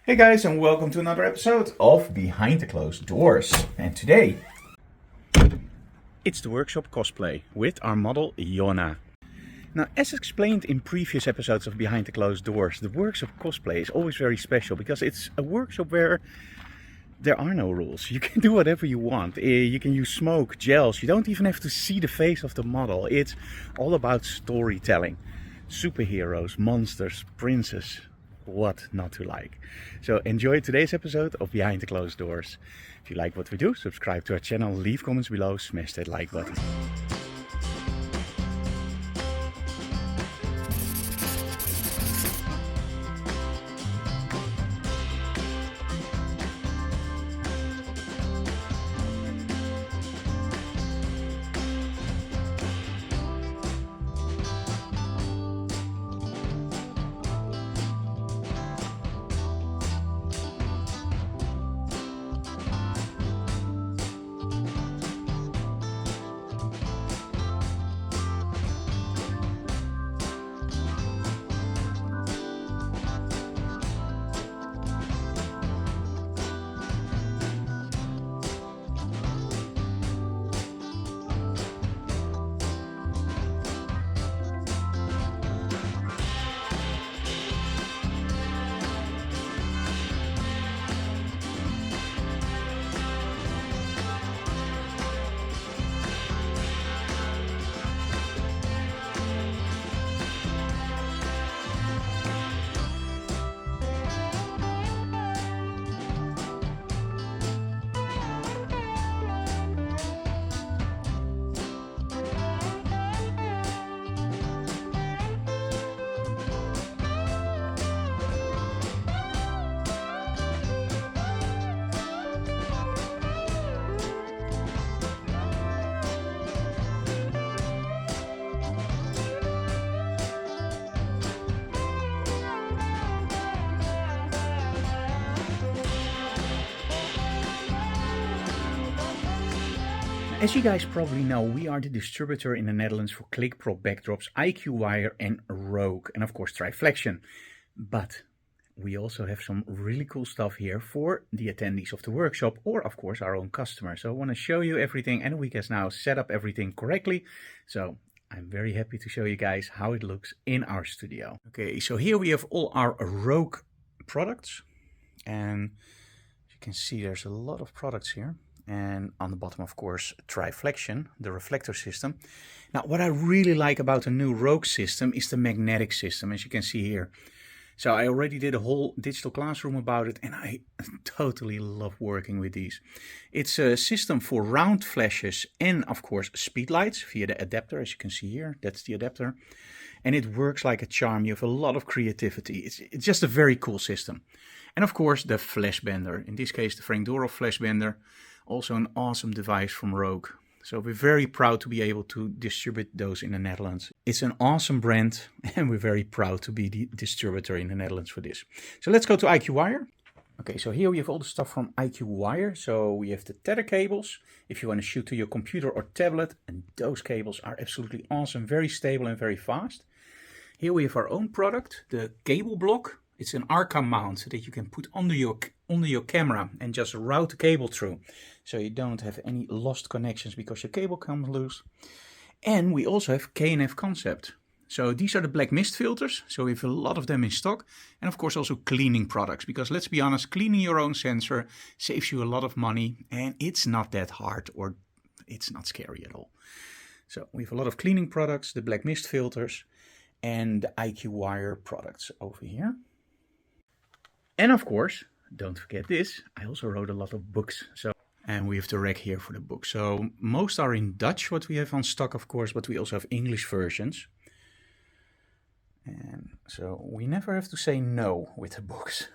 Hey guys, and welcome to another episode of Behind the Closed Doors. And today it's the workshop Cosplay with our model Jonna. Now, as explained in previous episodes of Behind the Closed Doors, the workshop Cosplay is always very special because it's a workshop where there are no rules. You can do whatever you want. You can use smoke, gels. You don't even have to see the face of the model. It's all about storytelling. Superheroes, monsters, princes. What not to like. So enjoy today's episode of Behind the Closed Doors. If you like what we do, subscribe to our channel, leave comments below, smash that like button. As you guys probably know, we are the distributor in the Netherlands for ClickProp backdrops, IQ Wire and Rogue, and of course Triflexion. But we also have some really cool stuff here for the attendees of the workshop or of course our own customers. So I want to show you everything, and we can now set up everything correctly. So I'm very happy to show you guys how it looks in our studio. Okay, so here we have all our Rogue products, and as you can see there's a lot of products here. And on the bottom, of course, Triflexion, the reflector system. Now, what I really like about the new Rogue system is the magnetic system, as you can see here. So I already did a whole digital classroom about it, and I totally love working with these. It's a system for round flashes and, of course, speed lights via the adapter, as you can see here. That's the adapter. And it works like a charm. You have a lot of creativity. It's just a very cool system. And, of course, the flash bender. In this case, the Frank Dorov flash bender. Also an awesome device from Rogue. So we're very proud to be able to distribute those in the Netherlands. It's an awesome brand, and we're very proud to be the distributor in the Netherlands for this. So let's go to IQ Wire. Okay, so here we have all the stuff from IQ Wire. So we have the tether cables, if you want to shoot to your computer or tablet. And those cables are absolutely awesome, very stable and very fast. Here we have our own product, the cable block. It's an Arca mount that you can put under your camera and just route the cable through. So you don't have any lost connections because your cable comes loose. And we also have KNF concept. So these are the black mist filters. So we have a lot of them in stock. And of course also cleaning products. Because let's be honest, cleaning your own sensor saves you a lot of money. And it's not that hard, or it's not scary at all. So we have a lot of cleaning products, the black mist filters, and the IQ Wire products over here. And of course, don't forget this, I also wrote a lot of books. And we have the rack here for the books. So most are in Dutch, what we have on stock, of course, but we also have English versions. And so we never have to say no with the books.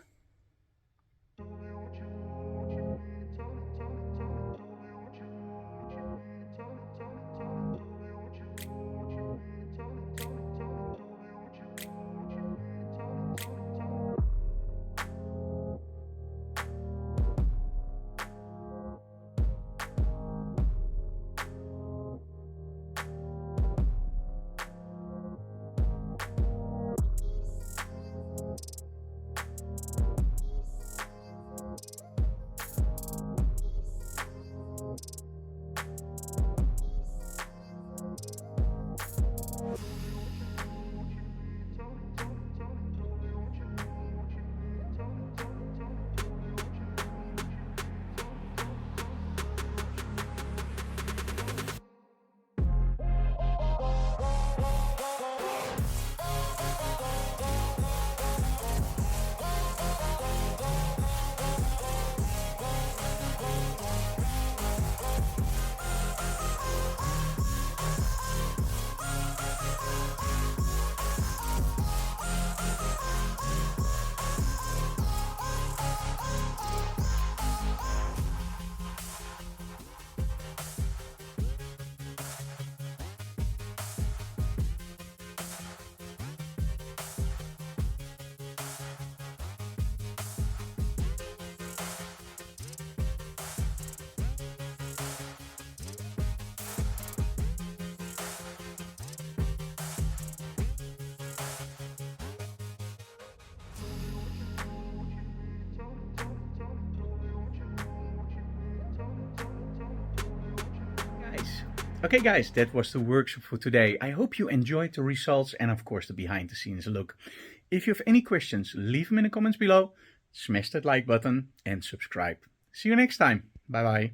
Okay guys, that was the workshop for today. I hope you enjoyed the results and of course the behind the scenes look. If you have any questions, leave them in the comments below, smash that like button and subscribe. See you next time. Bye bye.